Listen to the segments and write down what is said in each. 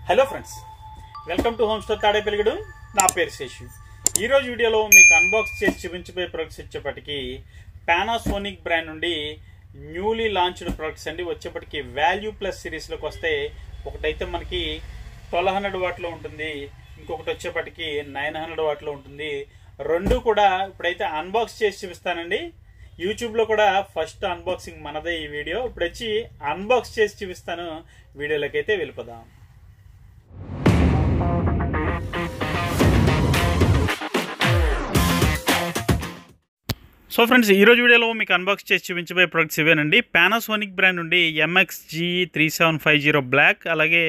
Hello friends, welcome to home store Tadepalligudem. నా పేరు శేషు. ఈరోజు వీడియోలో మీకు అన్బాక్స్ చేసి చూపించబోయే ప్రొడక్ట్స్ వచ్చేప్పటికి పానాసోనిక్ బ్రాండ్ నుండి న్యూలీ లాంచ్డ్ ప్రొడక్ట్స్ అండి. వచ్చేప్పటికి వాల్యూ ప్లస్ సిరీస్లోకి వస్తే ఒకటైతే మనకి 1200 వాట్లో ఉంటుంది, ఇంకొకటి వచ్చేప్పటికి 900 వాట్లో ఉంటుంది. రెండు కూడా ఇప్పుడైతే అన్బాక్స్ చేసి చూపిస్తానండి. యూట్యూబ్లో కూడా ఫస్ట్ అన్బాక్సింగ్ మనదే ఈ వీడియో. ఇప్పుడు వచ్చి అన్బాక్స్ చేసి చూపిస్తాను. వీడియోలోకి అయితే వెళ్ళిపోదాం. సో ఫ్రెండ్స్, ఈరోజు వీడియోలో మీకు అన్బాక్స్ చేసి చూపించబోయే ప్రొడక్ట్స్ ఇవేనండి. పానాసోనిక్ బ్రాండ్ నుండి MX-G3750 బ్లాక్, అలాగే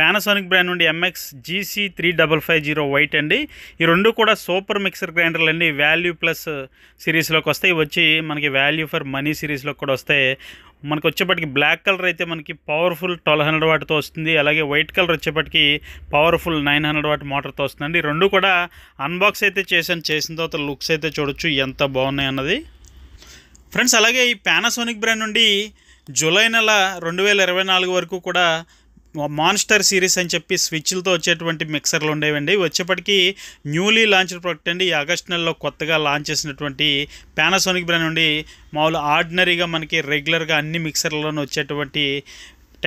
పానాసోనిక్ బ్రాండ్ నుండి MX-GC3550 వైట్ అండి. ఈ రెండు కూడా సూపర్ మిక్సర్ గ్రైండర్లు అండి. వాల్యూ ప్లస్ సిరీస్లోకి వస్తాయి. వచ్చి మనకి వాల్యూ ఫర్ మనీ సిరీస్లోకి కూడా వస్తాయి. మనకు వచ్చేప్పటికి బ్లాక్ కలర్ అయితే మనకి పవర్ఫుల్ 1200 వాట్తో వస్తుంది, అలాగే వైట్ కలర్ వచ్చేప్పటికి పవర్ఫుల్ 900 వాట్ మోటార్తో వస్తుందండి. రెండు కూడా అన్బాక్స్ అయితే చేసిన తర్వాత లుక్స్ అయితే చూడొచ్చు ఎంత బాగున్నాయి అన్నది ఫ్రెండ్స్. అలాగే ఈ పానాసోనిక్ బ్రాండ్ నుండి జూలై నెల 2024 వరకు కూడా మాన్స్టర్ సిరీస్ అని చెప్పి స్విచ్లతో వచ్చేటువంటి మిక్సర్లు ఉండేవండి. వచ్చేప్పటికి న్యూలీ లాంచ్డ్ ప్రొడక్ట్ అండి. ఈ ఆగస్ట్ నెలలో కొత్తగా లాంచ్ చేసినటువంటి పానాసోనిక్ బ్రాండ్ నుండి మామూలు ఆర్డినరీగా మనకి రెగ్యులర్గా అన్ని మిక్సర్లలోనూ వచ్చేటువంటి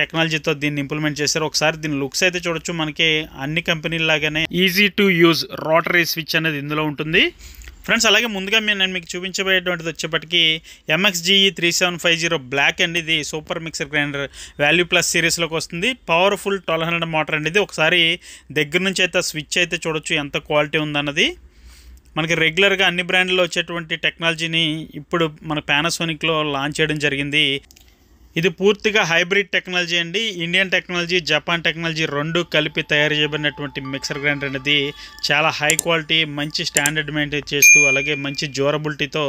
టెక్నాలజీతో దీన్ని ఇంప్లిమెంట్ చేశారు. ఒకసారి దీని లుక్స్ అయితే చూడొచ్చు. మనకి అన్ని కంపెనీలాగానే easy to use rotary switch అనేది ఇందులో ఉంటుంది ఫ్రెండ్స్. అలాగే ముందుగా నేను మీకు చూపించబోయేటువంటిది వచ్చేప్పటికి MX-G3750 బ్లాక్ అండి. ఇది super mixer grinder value plus సిరీస్లోకి వస్తుంది. పవర్ఫుల్ 1200 మోటార్ అండి. ఇది ఒకసారి దగ్గర నుంచి అయితే స్విచ్ అయితే చూడొచ్చు ఎంత క్వాలిటీ ఉందన్నది. మనకి రెగ్యులర్గా అన్ని బ్రాండ్లో వచ్చేటువంటి టెక్నాలజీని ఇప్పుడు మన పానాసోనిక్లో లాంచ్ చేయడం జరిగింది. ఇది పూర్తిగా హైబ్రిడ్ టెక్నాలజీ అండి. ఇండియన్ టెక్నాలజీ, జపాన్ టెక్నాలజీ రెండు కలిపి తయారు చేయబడినటువంటి మిక్సర్ గ్రైండర్ అనేది చాలా హై క్వాలిటీ, మంచి స్టాండర్డ్ మెయింటైన్ చేస్తూ అలాగే మంచి డ్యూరబిలిటీతో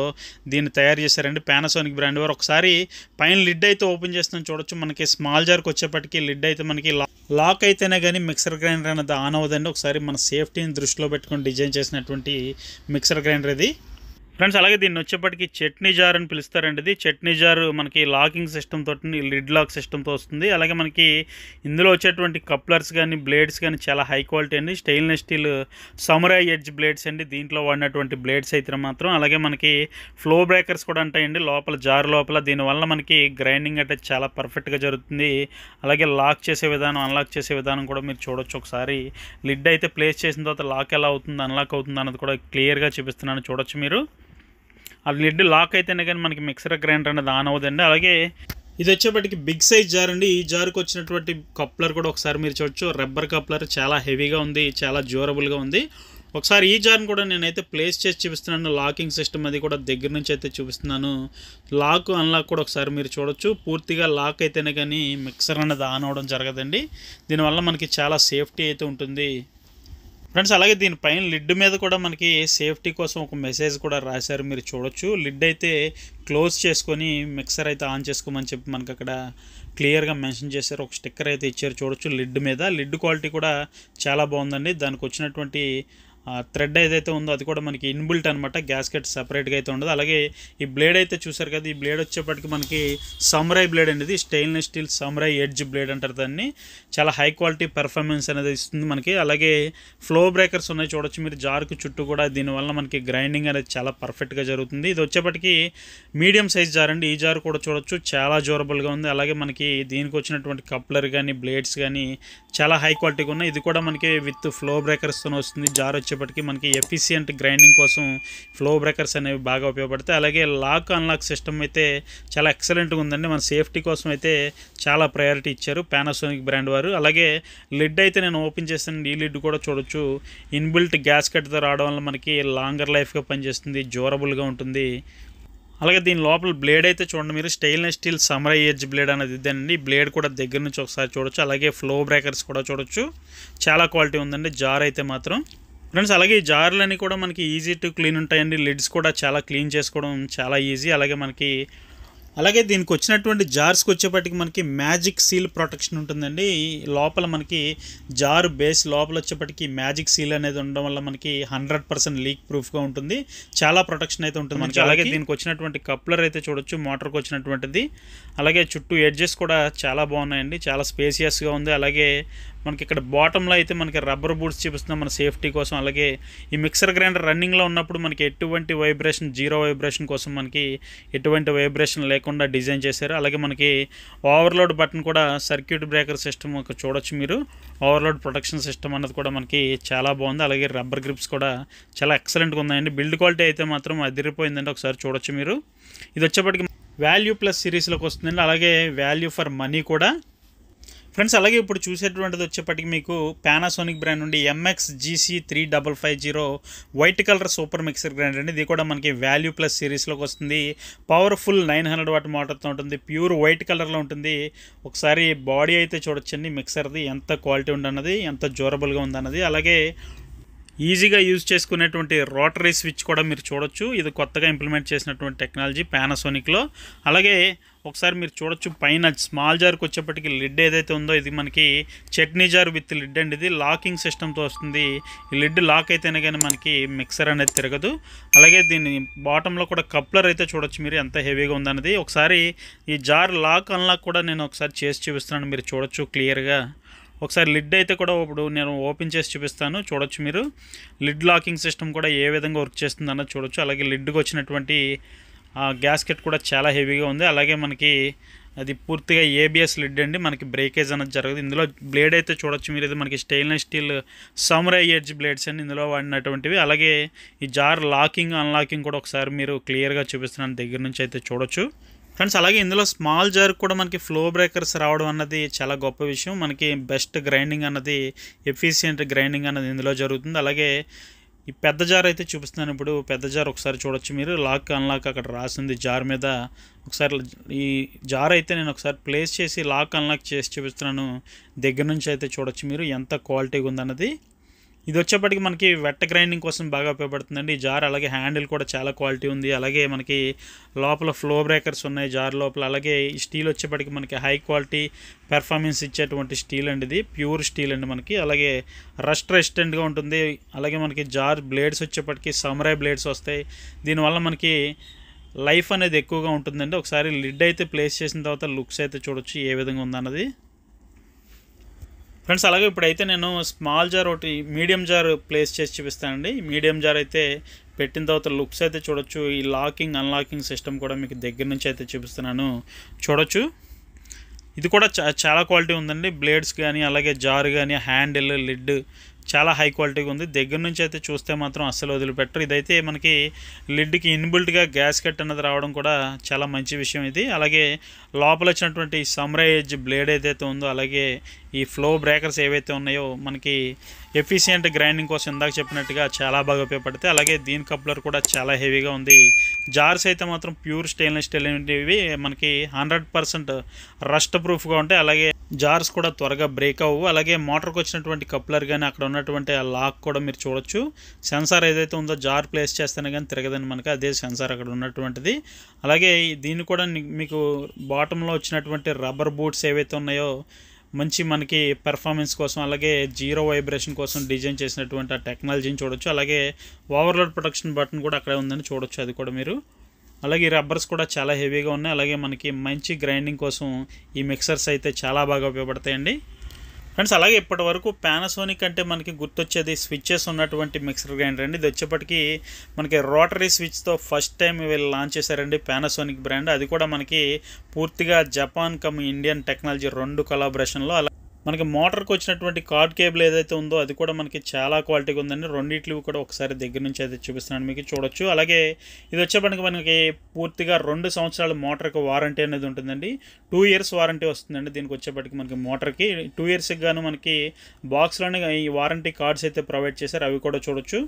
దీన్ని తయారు చేశారండి పానాసోనిక్ బ్రాండ్ వారు. ఒకసారి పైన లిడ్ అయితే ఓపెన్ చేస్తాం చూడొచ్చు. మనకి స్మాల్ జార్కి వచ్చేప్పటికి లిడ్ అయితే మనకి లాక్ అయితేనే కానీ మిక్సర్ గ్రైండర్ అనేది ఆన్ అవ్వదండి. ఒకసారి మన సేఫ్టీని దృష్టిలో పెట్టుకొని డిజైన్ చేసినటువంటి మిక్సర్ గ్రైండర్ ఇది ఫ్రెండ్స్. అలాగే దీన్ని వచ్చేప్పటికి చట్నీ జార్ అని పిలుస్తారండి. ఇది చట్నీ జార్ మనకి లాకింగ్ సిస్టమ్ తోటి లిడ్ లాక్ సిస్టమ్తో వస్తుంది. అలాగే మనకి ఇందులో వచ్చేటువంటి కప్లర్స్ కానీ బ్లేడ్స్ కానీ చాలా హై క్వాలిటీ అండి. స్టెయిన్లెస్ స్టీల్ సమురై ఎడ్జ్ బ్లేడ్స్ అండి దీంట్లో వాడినటువంటి బ్లేడ్స్ అయితే మాత్రం. అలాగే మనకి ఫ్లో బ్రేకర్స్ కూడా ఉంటాయండి లోపల జార్ లోపల. దీనివల్ల మనకి గ్రైండింగ్ అంటే చాలా పర్ఫెక్ట్గా జరుగుతుంది. అలాగే లాక్ చేసే విధానం, అన్లాక్ చేసే విధానం కూడా మీరు చూడొచ్చు. ఒకసారి లిడ్ అయితే ప్లేస్ చేసిన తర్వాత లాక్ ఎలా అవుతుంది, అన్లాక్ అవుతుంది అన్నది కూడా క్లియర్గా చూపిస్తున్నాను చూడొచ్చు మీరు. ఆ లిడ్ లాక్ అయితేనే కానీ మనకి మిక్సర్ గ్రైండర్ అనేది ఆన్ అవ్వదండి. అలాగే ఇది వచ్చేప్పటికి బిగ్ సైజ్ జార్ అండి. ఈ జార్కి వచ్చినటువంటి కప్లర్ కూడా ఒకసారి మీరు చూడొచ్చు. రబ్బర్ కప్లర్ చాలా హెవీగా ఉంది, చాలా డ్యూరబుల్గా ఉంది. ఒకసారి ఈ జార్ని కూడా నేనైతే ప్లేస్ చేసి చూపిస్తున్నాను. లాకింగ్ సిస్టమ్ అది కూడా దగ్గర నుంచి అయితే చూపిస్తున్నాను. లాక్ అన్లాక్ కూడా ఒకసారి మీరు చూడొచ్చు. పూర్తిగా లాక్ అయితేనే కానీ మిక్సర్ అనేది ఆన్ అవ్వడం జరగదండి. దీనివల్ల మనకి చాలా సేఫ్టీ అయితే ఉంటుంది ఫ్రెండ్స్. అలాగే దీనిపైన లిడ్ మీద కూడా మనకి సేఫ్టీ కోసం ఒక మెసేజ్ కూడా రాశారు, మీరు చూడొచ్చు. లిడ్ అయితే క్లోజ్ చేసుకొని మిక్సర్ అయితే ఆన్ చేసుకోమని చెప్పి మనకి అక్కడ క్లియర్గా మెన్షన్ చేశారు. ఒక స్టిక్కర్ అయితే ఇచ్చారు చూడొచ్చు లిడ్ మీద. లిడ్ క్వాలిటీ కూడా చాలా బాగుందండి. దానికి వచ్చినటువంటి థ్రెడ్ ఏదైతే ఉందో అది కూడా మనకి ఇన్బిల్ట్ అనమాట. గ్యాస్కెట్ సపరేట్గా అయితే ఉండదు. అలాగే ఈ బ్లేడ్ అయితే చూసారు కదా, ఈ బ్లేడ్ వచ్చేప్పటికి మనకి సమురై బ్లేడ్ అనేది స్టెయిన్లెస్ స్టీల్ సమురై ఎడ్జ్ బ్లేడ్ అంటారు దాన్ని. చాలా హై క్వాలిటీ పెర్ఫార్మెన్స్ అనేది ఇస్తుంది మనకి. అలాగే ఫ్లో బ్రేకర్స్ ఉన్నాయి చూడొచ్చు మీరు జార్కు చుట్టూ కూడా. దీనివల్ల మనకి గ్రైండింగ్ అనేది చాలా పర్ఫెక్ట్గా జరుగుతుంది. ఇది వచ్చేప్పటికి మీడియం సైజ్ జార్ అండి. ఈ జార్ కూడా చూడొచ్చు చాలా డ్యూరబుల్గా ఉంది. అలాగే మనకి దీనికి వచ్చినటువంటి కప్లర్ కానీ బ్లేడ్స్ కానీ చాలా హై క్వాలిటీగా ఉన్నాయి. ఇది కూడా మనకి విత్ ఫ్లో బ్రేకర్స్తో వస్తుంది. జార్ వచ్చేప్పటికి మనకి ఎఫిషియంట్ గ్రైండింగ్ కోసం ఫ్లో బ్రేకర్స్ అనేవి బాగా ఉపయోగపడతాయి. అలాగే లాక్ అన్లాక్ సిస్టమ్ అయితే చాలా ఎక్సలెంట్గా ఉందండి. మన సేఫ్టీ కోసం అయితే చాలా ప్రయారిటీ ఇచ్చారు పానాసోనిక్ బ్రాండ్ వారు. అలాగే లిడ్ అయితే నేను ఓపెన్ చేస్తాను. ఈ లిడ్ కూడా చూడొచ్చు. ఇన్బిల్ట్ గ్యాస్కెట్తో రావడం వల్ల మనకి లాంగర్ లైఫ్గా పనిచేస్తుంది, డ్యూరబుల్గా ఉంటుంది. అలాగే దీని లోపల బ్లేడ్ అయితే చూడండి మీరు. స్టెయిన్లెస్ స్టీల్ సమురై ఎడ్జ్ బ్లేడ్ అనేది ఇదేనండి. బ్లేడ్ కూడా దగ్గర నుంచి ఒకసారి చూడొచ్చు. అలాగే ఫ్లో బ్రేకర్స్ కూడా చూడొచ్చు. చాలా క్వాలిటీ ఉందండి జార్ అయితే మాత్రం ఫ్రెండ్స్. అలాగే ఈ జార్లన్నీ కూడా మనకి ఈజీ టు క్లీన్ ఉంటాయండి. లిడ్స్ కూడా చాలా క్లీన్ చేసుకోవడం చాలా ఈజీ. అలాగే దీనికి వచ్చినటువంటి జార్స్కి వచ్చేప్పటికి మనకి మ్యాజిక్ సీల్ ప్రొటెక్షన్ ఉంటుందండి. లోపల మనకి జార్ బేస్ లోపల వచ్చేప్పటికి మ్యాజిక్ సీల్ అనేది ఉండడం వల్ల మనకి 100% లీక్ ప్రూఫ్గా ఉంటుంది. చాలా ప్రొటెక్షన్ అయితే ఉంటుంది మనకి. అలాగే దీనికి వచ్చినటువంటి కప్లర్ అయితే చూడొచ్చు మోటార్కి వచ్చినటువంటిది. అలాగే చుట్టూ ఎడ్జెస్ కూడా చాలా బాగున్నాయండి, చాలా స్పేసియస్గా ఉంది. అలాగే మనకి ఇక్కడ బాటంలో అయితే మనకి రబ్బర్ బూట్స్ చూపిస్తున్నాం మన సేఫ్టీ కోసం. అలాగే ఈ మిక్సర్ గ్రైండర్ రన్నింగ్లో ఉన్నప్పుడు మనకి ఎటువంటి వైబ్రేషన్, జీరో వైబ్రేషన్ కోసం మనకి ఎటువంటి వైబ్రేషన్ లేకుండా డిజైన్ చేశారు. అలాగే మనకి ఓవర్లోడ్ బటన్ కూడా సర్క్యూట్ బ్రేకర్ సిస్టమ్ చూడొచ్చు మీరు. ఓవర్లోడ్ ప్రొటెక్షన్ సిస్టమ్ అన్నది కూడా మనకి చాలా బాగుంది. అలాగే రబ్బర్ గ్రిప్స్ కూడా చాలా ఎక్సలెంట్గా ఉన్నాయండి. బిల్డ్ క్వాలిటీ అయితే మాత్రం అదిరిపోయిందండి, ఒకసారి చూడొచ్చు మీరు. ఇది వచ్చేప్పటికి వాల్యూ ప్లస్ సిరీస్లోకి వస్తుందండి. అలాగే వాల్యూ ఫర్ మనీ కూడా ఫ్రెండ్స్. అలాగే ఇప్పుడు చూసేటువంటిది వచ్చేప్పటికి మీకు పానాసోనిక్ బ్రాండ్ నుండి MX-GC3550 white colour super mixer grinder అండి. ఇది కూడా మనకి వాల్యూ ప్లస్ సిరీస్లోకి వస్తుంది. పవర్ఫుల్ 900 వాట్ మోటార్తో ఉంటుంది. ప్యూర్ వైట్ కలర్లో ఉంటుంది. ఒకసారి బాడీ అయితే చూడొచ్చండి మిక్సర్ది, ఎంత క్వాలిటీ ఉందన్నది, ఎంత డ్యూరబుల్గా ఉందన్నది. అలాగే ఈజీగా యూజ్ చేసుకునేటువంటి రోటరీ స్విచ్ కూడా మీరు చూడొచ్చు. ఇది కొత్తగా ఇంప్లిమెంట్ చేసినటువంటి టెక్నాలజీ పానాసోనిక్లో. అలాగే ఒకసారి మీరు చూడొచ్చు పైన స్మాల్ జార్కి వచ్చేప్పటికి లిడ్ ఏదైతే ఉందో ఇది మనకి చట్నీ జార్ విత్ లిడ్ అండి. ఇది లాకింగ్ సిస్టమ్తో వస్తుంది. ఈ లిడ్ లాక్ అయితేనే కానీ మనకి మిక్సర్ అనేది తిరగదు. అలాగే దీని బాటంలో కూడా కప్లర్ అయితే చూడొచ్చు మీరు, ఎంత హెవీగా ఉందన్నది. ఒకసారి ఈ జార్ లాక్ అన్లాక్ కూడా నేను ఒకసారి చేసి చూపిస్తున్నాను, మీరు చూడొచ్చు క్లియర్గా. ఒకసారి లిడ్ అయితే కూడా ఇప్పుడు నేను ఓపెన్ చేసి చూపిస్తాను, చూడొచ్చు మీరు. లిడ్ లాకింగ్ సిస్టమ్ కూడా ఏ విధంగా వర్క్ చేస్తుంది అన్నది చూడొచ్చు. అలాగే లిడ్కి వచ్చినటువంటి గ్యాస్కెట్ కూడా చాలా హెవీగా ఉంది. అలాగే మనకి అది పూర్తిగా ఏబిఎస్ లిడ్ అండి, మనకి బ్రేకేజ్ అనేది జరగదు. ఇందులో బ్లేడ్ అయితే చూడొచ్చు మీరు, ఇది మనకి స్టెయిన్లెస్ స్టీల్ సమురై ఎడ్జ్ బ్లేడ్స్ అండి ఇందులో వాడినటువంటివి. అలాగే ఈ జార్ లాకింగ్ అన్లాకింగ్ కూడా ఒకసారి మీరు క్లియర్గా చూపిస్తున్నాను, దగ్గర నుంచి అయితే చూడొచ్చు ఫ్రెండ్స్. అలాగే ఇందులో స్మాల్ జార్ కూడా మనకి ఫ్లో బ్రేకర్స్ రావడం అన్నది చాలా గొప్ప విషయం. మనకి బెస్ట్ గ్రైండింగ్ అన్నది, ఎఫిషియెంట్ గ్రైండింగ్ అన్నది ఇందులో జరుగుతుంది. అలాగే ఈ పెద్ద జార్ అయితే చూపిస్తున్నాను ఇప్పుడు. పెద్ద జార్ ఒకసారి చూడొచ్చు మీరు, లాక్ అన్లాక్ అక్కడ రాసింది జార్ మీద. ఒకసారి ఈ జార్ అయితే నేను ఒకసారి ప్లేస్ చేసి లాక్ అన్లాక్ చేసి చూపిస్తున్నాను, దగ్గర నుంచి అయితే చూడొచ్చు మీరు ఎంత క్వాలిటీగా ఉందన్నది. ఇది వచ్చేప్పటికి మనకి వెట్ గ్రైండింగ్ కోసం బాగా ఉపయోగపడుతుందండి ఈ జార్. అలాగే హ్యాండిల్ కూడా చాలా క్వాలిటీ ఉంది. అలాగే మనకి లోపల ఫ్లో బ్రేకర్స్ ఉన్నాయి జార్ లోపల. అలాగే ఈ స్టీల్ వచ్చేప్పటికి మనకి హై క్వాలిటీ పెర్ఫార్మెన్స్ ఇచ్చేటువంటి స్టీల్ అండి, ఇది ప్యూర్ స్టీల్ అండి మనకి. అలాగే రస్ట్ రెసిస్టెంట్గా ఉంటుంది. అలాగే మనకి జార్ బ్లేడ్స్ వచ్చేప్పటికి సమురై బ్లేడ్స్ వస్తాయి. దీనివల్ల మనకి లైఫ్ అనేది ఎక్కువగా ఉంటుందండి. ఒకసారి లిడ్ అయితే ప్లేస్ చేసిన తర్వాత లుక్స్ అయితే చూడొచ్చు ఏ విధంగా ఉందన్నది ఫ్రెండ్స్. అలాగే ఇప్పుడైతే నేను స్మాల్ జార్ ఒకటి మీడియం జార్ ప్లేస్ చేసి చూపిస్తానండి. మీడియం జార్ అయితే పెట్టిన తర్వాత లుక్స్ అయితే చూడొచ్చు. ఈ లాకింగ్ అన్లాకింగ్ సిస్టమ్ కూడా మీకు దగ్గర నుంచి అయితే చూపిస్తున్నాను, చూడొచ్చు. ఇది కూడా చాలా క్వాలిటీ ఉందండి. బ్లేడ్స్ కానీ అలాగే జార్ కానీ హ్యాండిల్ లిడ్ చాలా హై క్వాలిటీగా ఉంది. దగ్గర నుంచి అయితే చూస్తే మాత్రం అస్సలు వదిలిపెట్టరు. ఇదైతే మనకి లిడ్కి ఇన్బిల్ట్గా గ్యాస్ కట్ అన్నది రావడం కూడా చాలా మంచి విషయం ఇది. అలాగే లోపల వచ్చినటువంటి సమురై ఎడ్జ్ బ్లేడ్ ఏదైతే ఉందో, అలాగే ఈ ఫ్లో బ్రేకర్స్ ఏవైతే ఉన్నాయో మనకి ఎఫిషియెంట్ గ్రైండింగ్ కోసం ఇందాక చెప్పినట్టుగా చాలా బాగా ఉపయోగపడతాయి. అలాగే దీని కప్లర్ కూడా చాలా హెవీగా ఉంది. జార్స్ అయితే మాత్రం ప్యూర్ స్టెయిన్లెస్ స్టీల్ అనేవి మనకి 100% రస్ట్ ప్రూఫ్గా ఉంటాయి. అలాగే జార్స్ కూడా త్వరగా బ్రేక్ అవ్వవు. అలాగే మోటార్కి వచ్చినటువంటి కప్లర్ కానీ అక్కడ ఉన్నటువంటి ఆ లాక్ కూడా మీరు చూడొచ్చు. సెన్సార్ ఏదైతే ఉందో జార్ ప్లేస్ చేస్తేనే కానీ తిరగదని మనకి అదే సెన్సార్ అక్కడ ఉన్నటువంటిది. అలాగే దీన్ని కూడా మీకు బాటంలో వచ్చినటువంటి రబ్బర్ బూట్స్ ఏవైతే ఉన్నాయో మంచి మనకి పెర్ఫార్మెన్స్ కోసం అలాగే జీరో వైబ్రేషన్ కోసం డిజైన్ చేసినటువంటి ఆ టెక్నాలజీని చూడొచ్చు. అలాగే ఓవర్లోడ్ ప్రొటెక్షన్ బటన్ కూడా అక్కడే ఉందని చూడొచ్చు, అది కూడా మీరు. అలాగే ఈ రబ్బర్స్ కూడా చాలా హెవీగా ఉన్నాయి. అలాగే మనకి మంచి గ్రైండింగ్ కోసం ఈ మిక్సర్స్ అయితే చాలా బాగా ఉపయోగపడతాయండి ఫ్రెండ్స్. అలాగే ఇప్పటి వరకు పానాసోనిక్ అంటే మనకి గుర్తొచ్చేది స్విచ్చెస్ ఉన్నటువంటి మిక్సర్ గ్రైండర్ అండి. ఇది వచ్చేప్పటికి మనకి రోటరీ స్విచ్తో ఫస్ట్ టైం వీళ్ళు లాంచ్ చేశారండి పానాసోనిక్ బ్రాండ్. అది కూడా మనకి పూర్తిగా జపాన్ కమ్ ఇండియన్ టెక్నాలజీ 2 కొలాబరేషన్లో. అలా మనకి మోటార్కి వచ్చినటువంటి కార్డ్ కేబుల్ ఏదైతే ఉందో అది కూడా మనకి చాలా క్వాలిటీగా ఉందండి. రెండిట్లు కూడా ఒకసారి దగ్గర నుంచి అయితే చూపిస్తున్నాను మీకు, చూడొచ్చు. అలాగే ఇది వచ్చేప్పటికి మనకి పూర్తిగా 2 సంవత్సరాల మోటార్కి వారంటీ అనేది ఉంటుందండి. 2 ఇయర్స్ వారంటీ వస్తుందండి దీనికి వచ్చేప్పటికి మనకి మోటార్కి. 2 ఇయర్స్కి గాను మనకి బాక్స్లోనే ఈ వారంటీ కార్డ్స్ అయితే ప్రొవైడ్ చేశారు, అవి కూడా చూడొచ్చు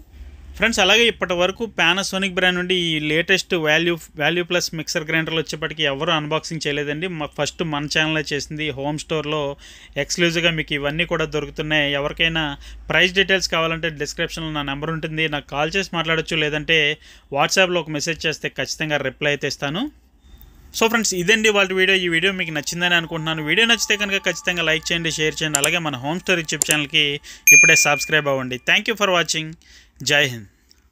ఫ్రెండ్స్. అలాగే ఇప్పటి వరకు పానాసోనిక్ బ్రాండ్ నుండి ఈ లేటెస్ట్ వాల్యూ ప్లస్ మిక్సర్ గ్రైండర్లు వచ్చేప్పటికి ఎవరు అన్బాక్సింగ్ చేయలేదండి. ఫస్ట్ మన ఛానల్లో చేసింది. హోమ్ స్టోర్లో ఎక్స్క్లూజివ్గా మీకు ఇవన్నీ కూడా దొరుకుతున్నాయి. ఎవరికైనా ప్రైస్ డీటెయిల్స్ కావాలంటే డిస్క్రిప్షన్లో నా నెంబర్ ఉంటుంది, నాకు కాల్ చేసి మాట్లాడచ్చు. లేదంటే వాట్సాప్లో ఒక మెసేజ్ చేస్తే ఖచ్చితంగా రిప్లై అయితే ఇస్తాను. సో ఫ్రెండ్స్, ఇదండి వాళ్ళ వీడియో. ఈ వీడియో మీకు నచ్చిందని అనుకుంటున్నాను. వీడియో నచ్చితే కనుక ఖచ్చితంగా లైక్ చేయండి, షేర్ చేయండి. అలాగే మన హోమ్ స్టోర్ యూట్యూబ్ ఛానల్కి ఇప్పుడే సబ్స్క్రైబ్ అవ్వండి. Thank you for watching. జై హింద్.